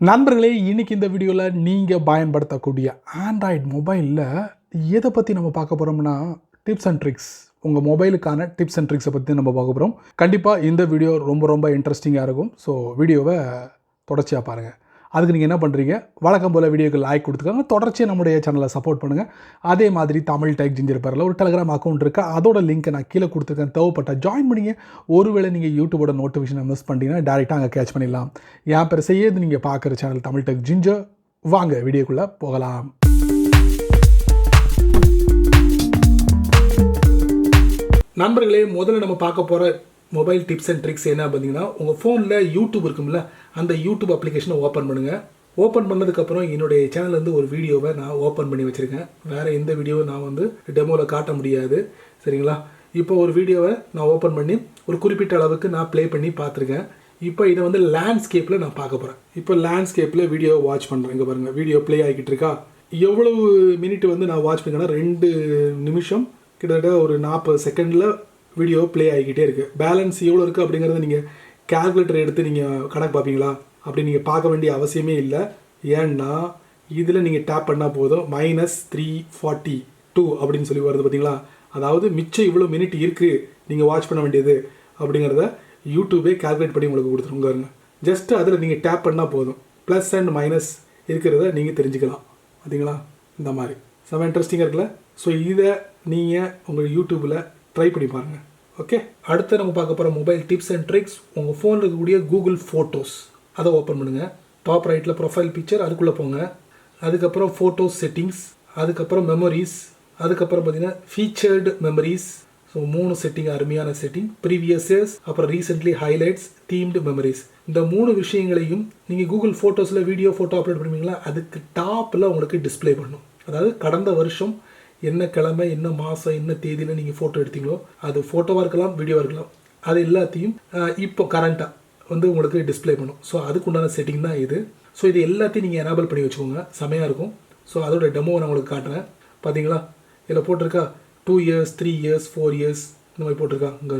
நண்பர்களே, இன்னைக்கு இந்த வீடியோவில் நீங்கள் பயன்படுத்தக்கூடிய ஆண்ட்ராய்டு மொபைலில் எதை பற்றி நம்ம பார்க்க போகிறோம்னா, டிப்ஸ் அண்ட் ட்ரிக்ஸ். உங்கள் மொபைலுக்கான டிப்ஸ் அண்ட் ட்ரிக்ஸை பற்றி நம்ம பார்க்க போகிறோம். கண்டிப்பாக இந்த வீடியோ ரொம்ப இன்ட்ரெஸ்டிங்காக இருக்கும். ஸோ வீடியோவை தொடர்ச்சியாக பாருங்கள். அதுக்கு நீங்கள் என்ன பண்ணுறீங்க, வழக்கம் போல் வீடியோக்கு லைக் கொடுத்துக்காங்க, தொடர்ச்சியாக நம்முடைய சேனலை சப்போர்ட் பண்ணுங்கள். அதே மாதிரி தமிழ் டெக் ஜிஞ்சர் பேரில் ஒரு டெலிகிராம் அக்கௌண்ட் இருக்குது, அதோட லிங்க்கை நான் கீழே கொடுத்துருக்கேன். தேவைப்பட்ட ஜாயின் பண்ணிங்க. ஒருவேளை நீங்கள் யூடியூபோட நோட்டிஃபிகேஷனை மிஸ் பண்ணிட்டீங்கன்னா டேரெக்டாக அங்கே கேட்ச் பண்ணிடலாம். என் பேர் செய்யது நீங்கள் பார்க்குற சேனல் தமிழ் டெக் ஜிஞ்சர். வாங்க வீடியோக்குள்ளே போகலாம். நண்பர்களே, முதல்ல நம்ம பார்க்க போகிற மொபைல் டிப்ஸ் அண்ட் ட்ரிக்ஸ் என்ன பார்த்தீங்கன்னா, உங்கள் ஃபோனில் யூடியூப் இருக்கும்ல, அந்த யூடியூப் அப்ளிகேஷனை ஓப்பன் பண்ணுங்கள். ஓப்பன் பண்ணதுக்கப்புறம் என்னுடைய சேனல்லேருந்து ஒரு வீடியோவை நான் ஓப்பன் பண்ணி வச்சுருக்கேன். வேறு எந்த வீடியோவை நான் டெமோவில் காட்ட முடியாது, சரிங்களா? இப்போ ஒரு வீடியோவை நான் ஓப்பன் பண்ணி ஒரு குறிப்பிட்ட அளவுக்கு நான் ப்ளே பண்ணி பார்த்துருக்கேன். இப்போ இதை லேண்ட்ஸ்கேப்பில் நான் பார்க்க போகிறேன். இப்போ லேண்ட்ஸ்கேப்பில் வீடியோவை வாட்ச் பண்ணுறேன். இங்கே பாருங்கள், வீடியோ ப்ளே ஆகிக்கிட்டு இருக்கா. எவ்வளவு மினிட் நான் வாட்ச் பண்ணிங்கன்னா 2 நிமிஷம் கிட்டத்தட்ட ஒரு 40 செகண்டில் வீடியோ ப்ளே ஆகிக்கிட்டே இருக்குது. பேலன்ஸ் எவ்வளோ இருக்குது அப்படிங்கிறத நீங்கள் கால்குலேட்டர் எடுத்து நீங்கள் கணக்கு பார்ப்பீங்களா? அப்படி நீங்கள் பார்க்க வேண்டிய அவசியமே இல்லை. ஏன்னா இதில் நீங்கள் டேப் பண்ணால் போதும், -342 அப்படின்னு சொல்லி வருது பார்த்தீங்களா? அதாவது மிச்சம் இவ்வளோ மினிட் இருக்குது நீங்கள் வாட்ச் பண்ண வேண்டியது அப்படிங்கிறத யூடியூபே கால்குலேட் பண்ணி உங்களுக்கு கொடுத்துருங்க. ஜஸ்ட்டு அதில் நீங்கள் டேப் பண்ணால் போதும், ப்ளஸ் அண்ட் மைனஸ் இருக்கிறத நீங்கள் தெரிஞ்சுக்கலாம். பார்த்தீங்களா? இந்த மாதிரி செம்ம இன்ட்ரெஸ்டிங்காக இருக்குல்ல? ஸோ இதை நீங்கள் உங்கள் யூடியூப்பில் ட்ரை பண்ணி பாருங்கள். ஓகே, அடுத்து நம்ம பார்க்க போகிற மொபைல் டிப்ஸ் அண்ட் ட்ரிக்ஸ். உங்கள் ஃபோனில் இருக்கக்கூடிய கூகுள் ஃபோட்டோஸ் அதை ஓப்பன் பண்ணுங்கள். டாப் ரைட்டில் ப்ரொஃபைல் பிக்சர், அதுக்குள்ளே போங்க. அதுக்கப்புறம் ஃபோட்டோஸ் செட்டிங்ஸ், அதுக்கப்புறம் மெமரிஸ், அதுக்கப்புறம் பார்த்தீங்கன்னா ஃபீச்சர்டு மெமரிஸ். ஸோ 3 செட்டிங், அருமையான செட்டிங். ப்ரீவியஸ் இயர்ஸ், அப்புறம் ரீசென்ட்லி ஹைலைட்ஸ், தீம்டு மெமரிஸ். இந்த 3 விஷயங்களையும் நீங்கள் கூகுள் ஃபோட்டோஸில் வீடியோ ஃபோட்டோ அப்லோட் பண்ணுவீங்களா, அதுக்கு டாப்பில் உங்களுக்கு டிஸ்பிளே பண்ணும். அதாவது கடந்த வருஷம் என்ன கிழமை, என்ன மாதம், என்ன தேதியில் நீங்கள் ஃபோட்டோ எடுத்தீங்களோ, அது ஃபோட்டோவாக இருக்கலாம், வீடியோவாக இருக்கலாம், அது எல்லாத்தையும் இப்போ கரண்ட்டாக உங்களுக்கு டிஸ்பிளே பண்ணும். ஸோ அதுக்கு உண்டான செட்டிங் தான் இது. ஸோ இது எல்லாத்தையும் நீங்கள் எனேபிள் பண்ணி வச்சுக்கோங்க, செமையாக இருக்கும். ஸோ அதோட டெமோவை நான் உங்களுக்கு காட்டுறேன். பார்த்தீங்களா? இதில் போட்டிருக்கா 2 இயர்ஸ், 3 இயர்ஸ், 4 இயர்ஸ் இந்த மாதிரி போட்டிருக்கா. இங்கே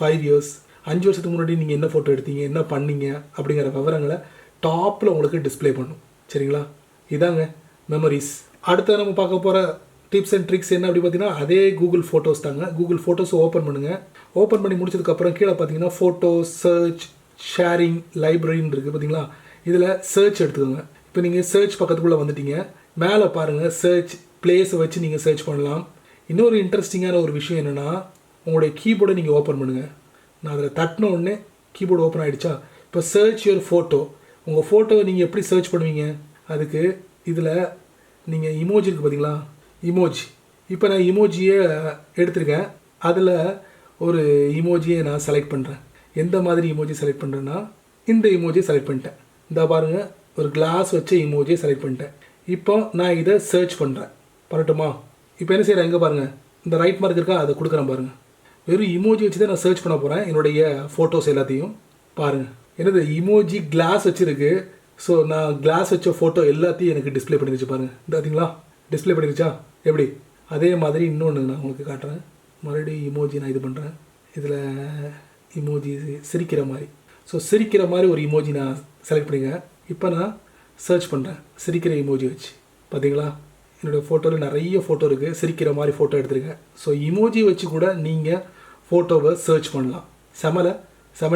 5 இயர்ஸ், 5 வருஷத்துக்கு முன்னாடி நீங்கள் என்ன ஃபோட்டோ எடுத்தீங்க, என்ன பண்ணீங்க அப்படிங்கிற விவரங்களை டாப்பில் உங்களுக்கு டிஸ்பிளே பண்ணும். சரிங்களா? இதாங்க மெமரிஸ். அடுத்து நம்ம பார்க்க போகிற டிப்ஸ் அண்ட் ட்ரிக்ஸ் என்ன அப்படி பார்த்தீங்கன்னா, அதே கூகுள் ஃபோட்டோஸ் தாங்க. கூகுள் ஃபோட்டோஸ் ஓப்பன் பண்ணுங்கள். ஓப்பன் பண்ணி முடிச்சதுக்கப்புறம் கீழே பார்த்தீங்கன்னா ஃபோட்டோஸ், சர்ச், ஷேரிங், லைப்ரரின்னு இருக்குது பார்த்தீங்களா? இதில் சர்ச் எடுத்துக்கோங்க. இப்போ நீங்கள் சர்ச் பக்கத்துக்குள்ளே வந்துட்டீங்க. மேலே பாருங்கள், சர்ச் பிளேஸை வச்சு நீங்கள் சர்ச் பண்ணலாம். இன்னொரு இன்ட்ரெஸ்டிங்கான ஒரு விஷயம் என்னென்னா, உங்களுடைய கீபோர்டை நீங்கள் ஓப்பன் பண்ணுங்கள். நான் அதில் தட்டின உடனே கீபோர்டு ஓப்பன் ஆகிடுச்சா? இப்போ சர்ச் யுவர் ஃபோட்டோ. உங்கள் ஃபோட்டோவை நீங்கள் எப்படி சர்ச் பண்ணுவீங்க? அதுக்கு இதில் நீங்கள் இமோஜி இருக்குது பார்த்தீங்களா? இமோஜி. இப்போ நான் இமோஜியை எடுத்திருக்கேன். அதில் ஒரு இமோஜியை நான் செலக்ட் பண்ணுறேன். எந்த மாதிரி இமோஜி செலக்ட் பண்ணுறேன்னா, இந்த இமோஜியை செலக்ட் பண்ணிட்டேன். இந்த பாருங்கள், ஒரு கிளாஸ் வச்ச இமோஜியை செலக்ட் பண்ணிட்டேன். இப்போ நான் இதை சர்ச் பண்ணுறேன். பண்ணட்டுமா? இப்போ என்ன செய்கிறேன், எங்கே பாருங்கள், இந்த ரைட் மார்க் இருக்கா, அதை கொடுக்குறேன் பாருங்கள். வெறும் இமோஜி வச்சு தான் நான் சர்ச் பண்ண போகிறேன் என்னுடைய ஃபோட்டோஸ் எல்லாத்தையும். பாருங்கள், என்னது இமோஜி கிளாஸ் வச்சுருக்கு. ஸோ நான் கிளாஸ் வச்ச ஃபோட்டோ எல்லாத்தையும் எனக்கு டிஸ்பிளே பண்ணிருச்சு பாருங்கள். பார்த்தீங்களா? டிஸ்பிளே பண்ணிருச்சா? எப்படி? அதே மாதிரி இன்னொன்று நான் உங்களுக்கு காட்டுறேன். மறுபடியும் இமோஜி நான் இது பண்ணுறேன். இதில் இமோஜி சிரிக்கிற மாதிரி. ஸோ சிரிக்கிற மாதிரி ஒரு இமோஜி நான் செலக்ட் பண்ணிங்க. இப்போ நான் சர்ச் பண்ணுறேன் சிரிக்கிற இமோஜி வச்சு. பார்த்தீங்களா? என்னோடய ஃபோட்டோவில் நிறைய ஃபோட்டோ இருக்குது, சிரிக்கிற மாதிரி ஃபோட்டோ எடுத்துருக்கேன். ஸோ இமோஜி வச்சு கூட நீங்கள் ஃபோட்டோவை சர்ச் பண்ணலாம். செம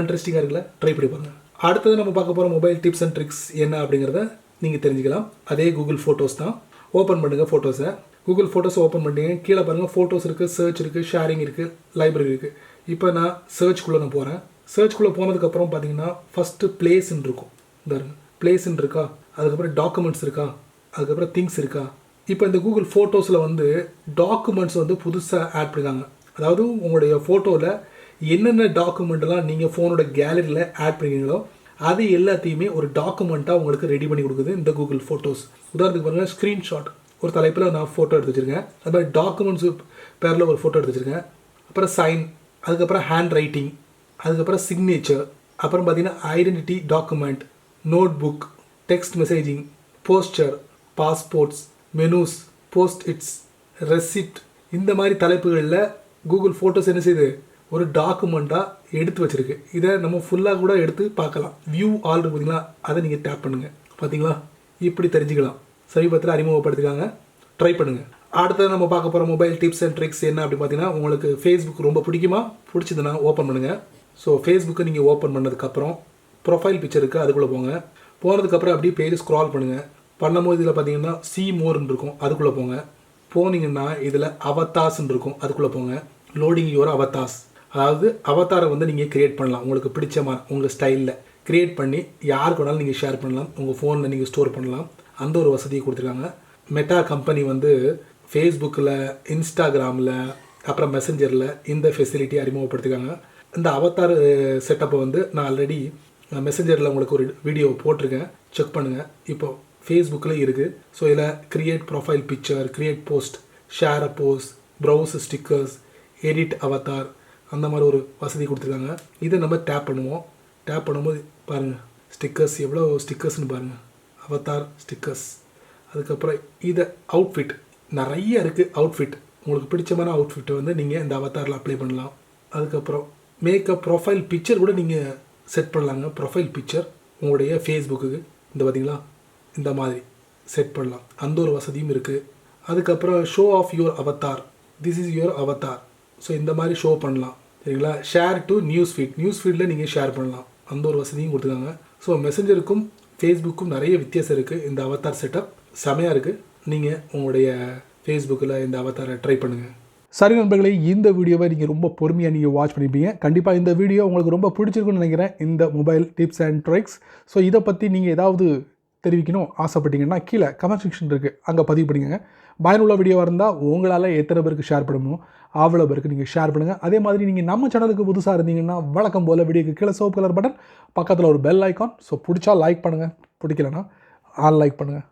இன்ட்ரெஸ்டிங்காக இருக்குல்ல? ட்ரை பண்ணி பாருங்கள். அடுத்தது நம்ம பார்க்க போகிற மொபைல் டிப்ஸ் அண்ட் ட்ரிக்ஸ் என்ன அப்படிங்கிறத நீங்கள் தெரிஞ்சுக்கலாம். அதே கூகுள் ஃபோட்டோஸ் தான். ஓப்பன் பண்ணுங்கள் ஃபோட்டோஸை. கூகுள் ஃபோட்டோஸ் ஓப்பன் பண்ணிங்க. கீழே பாருங்கள், ஃபோட்டோஸ் இருக்குது, சர்ச் இருக்குது, ஷேரிங் இருக்குது, லைப்ரரி இருக்குது. இப்போ நான் சர்ச்குள்ளே நான் போகிறேன். சர்ச்குள்ளே போனதுக்கப்புறம் பார்த்தீங்கன்னா ஃபஸ்ட்டு பிளேஸ்ன்னு இருக்கும். இந்த பிளேஸ்ன்னு இருக்கா, அதுக்கப்புறம் டாக்குமெண்ட்ஸ் இருக்கா, அதுக்கப்புறம் திங்ஸ் இருக்கா. இப்போ இந்த கூகுள் ஃபோட்டோஸில் டாக்குமெண்ட்ஸ் புதுசாக ஆட் பண்ணிருக்காங்க. அதாவது உங்களுடைய ஃபோட்டோவில் என்னென்ன டாக்குமெண்ட்லாம் நீங்கள் ஃபோனோட கேலரியில் ஆட் பண்ணிங்களோ அது எல்லாத்தையுமே ஒரு டாக்குமெண்ட்டாக உங்களுக்கு ரெடி பண்ணி கொடுக்குது இந்த கூகுள் ஃபோட்டோஸ். உதாரணத்துக்கு பாருங்கள், ஸ்க்ரீன்ஷாட் ஒரு தலைப்பில் நான் ஃபோட்டோ எடுத்து வச்சுருக்கேன். அது மாதிரி டாக்குமெண்ட்ஸ் பேரில் ஒரு ஃபோட்டோ எடுத்து வச்சுருக்கேன். அப்புறம் சைன், அதுக்கப்புறம் ஹேண்ட் ரைட்டிங், அதுக்கப்புறம் சிக்னேச்சர், அப்புறம் பார்த்தீங்கன்னா identity document, notebook, text messaging, poster, passports, menus, post its, receipt, இந்த மாதிரி தலைப்புகளில் கூகுள் ஃபோட்டோஸ் என்ன செய்யுது, ஒரு டாக்குமெண்ட்டாக எடுத்து வச்சுருக்கு. இதை நம்ம ஃபுல்லாக கூட எடுத்து பார்க்கலாம். வியூ ஆல் இருக்கு பார்த்தீங்களா, அதை நீங்கள் டேப் பண்ணுங்கள். பார்த்தீங்களா, இப்படி தெரிஞ்சுக்கலாம். சமீபத்தில் அறிமுகப்படுத்திருக்காங்க, ட்ரை பண்ணுங்கள். அடுத்தது நம்ம பார்க்க போகிற மொபைல் டிப்ஸ் அண்ட் ட்ரிக்ஸ் என்ன அப்படி பார்த்தீங்கன்னா, உங்களுக்கு ஃபேஸ்புக் ரொம்ப பிடிக்குமா, பிடிச்சதுன்னா ஓப்பன் பண்ணுங்கள். ஸோ ஃபேஸ்புக்கை நீங்கள் ஓப்பன் பண்ணதுக்கப்புறம் ப்ரொஃபைல் பிக்சருக்கு அதுக்குள்ளே போங்க. போனதுக்கப்புறம் அப்படியே பேஜ் ஸ்க்ரால் பண்ணுங்கள். பண்ணும்போது இதில் பார்த்தீங்கன்னா சி மோர்னு இருக்கும், அதுக்குள்ளே போங்க. போனீங்கன்னா இதில் அவத்தாஸ்ன்னு இருக்கும், அதுக்குள்ளே போங்க. லோடிங் யுவர் அவத்தாஸ், அதாவது அவதாரை வந்து நீங்கள் க்ரியேட் பண்ணலாம். உங்களுக்கு பிடிச்ச உங்கள் ஸ்டைலில் க்ரியேட் பண்ணி யாருக்கு வேணாலும் நீங்கள் ஷேர் பண்ணலாம். உங்கள் ஃபோனில் நீங்கள் ஸ்டோர் பண்ணலாம். அந்த ஒரு வசதியை கொடுத்துருக்காங்க. மெட்டா கம்பெனி வந்து ஃபேஸ்புக்கில், இன்ஸ்டாகிராமில், அப்புறம் மெசஞ்சரில் இந்த ஃபெசிலிட்டி அறிமுகப்படுத்திருக்காங்க. இந்த அவதார் செட்டப்பை வந்து நான் ஆல்ரெடி மெசஞ்சரில் உங்களுக்கு ஒரு வீடியோ போட்டிருக்கேன், செக் பண்ணுங்கள். இப்போ ஃபேஸ்புக்கில் இருக்குது. ஸோ இதில் create profile picture, create post, share a post, browse stickers, edit avatar, அந்த மாதிரி ஒரு வசதி கொடுத்துருக்காங்க. இதை நம்ம டேப் பண்ணுவோம். டேப் பண்ணும்போது பாருங்கள் ஸ்டிக்கர்ஸ், எவ்வளோ ஸ்டிக்கர்ஸ்னு பாருங்கள், அவதார் ஸ்டிக்கர்ஸ். அதுக்கப்புறம் இதை அவுட்ஃபிட் நிறைய இருக்குது. அவுட்ஃபிட் உங்களுக்கு பிடிச்சமான அவுட்ஃபிட்டை வந்து நீங்கள் இந்த அவதாரில் அப்ளை பண்ணலாம். அதுக்கப்புறம் மேக்கப் ப்ரொஃபைல் பிக்சர் கூட நீங்கள் செட் பண்ணலாங்க. ப்ரொஃபைல் பிக்சர் உங்களுடைய ஃபேஸ்புக்கு இந்த பார்த்திங்களா, இந்த மாதிரி செட் பண்ணலாம். அந்த ஒரு வசதியும் இருக்குது. அதுக்கப்புறம் show off your avatar, this is your avatar. So இந்த மாதிரி ஷோ பண்ணலாம், சரிங்களா. ஷேர் டு நியூஸ் ஃபீடில் நீங்கள் ஷேர் பண்ணலாம். அந்த ஒரு வசதியும் கொடுத்துருக்காங்க. ஸோ மெசஞ்சருக்கும் ஃபேஸ்புக்கும் நிறைய வித்தியாசம் இருக்குது. இந்த அவதார் செட்டப் செமையாக இருக்குது. நீங்கள் உங்களுடைய ஃபேஸ்புக்கில் இந்த அவதாரை ட்ரை பண்ணுங்கள். சரி நண்பர்களே, இந்த வீடியோவை நீங்கள் ரொம்ப பொறுமையாக நீங்கள் வாட்ச் பண்ணியிருப்பீங்க. கண்டிப்பாக இந்த வீடியோ உங்களுக்கு ரொம்ப பிடிச்சிருக்குன்னு நினைக்கிறேன், இந்த mobile tips and tricks. So இதை பற்றி நீங்கள் ஏதாவது தெரிவிக்கணும் ஆசைப்பட்டீங்கன்னா கீழே கமெண்ட் செக்ஷன் இருக்குது, அங்கே பதிவு பண்ணிக்கங்க. பயனுள்ள வீடியோவாக இருந்தால் உங்களால் எத்தனை பேருக்கு ஷேர் பண்ணணும் அவ்வளோ பேருக்கு நீங்கள் ஷேர் பண்ணுங்கள். அதே மாதிரி நீங்கள் நம்ம சேனலுக்கு புதுசாக இருந்தீங்கன்னா வழக்கம் போல் வீடியோக்கு கீழே சிவப்பு கலர் பட்டன், பக்கத்தில் ஒரு பெல் ஐக்கான். ஸோ பிடிச்சா லைக் பண்ணுங்கள், பிடிக்கலன்னா ஆல் லைக் பண்ணுங்கள்.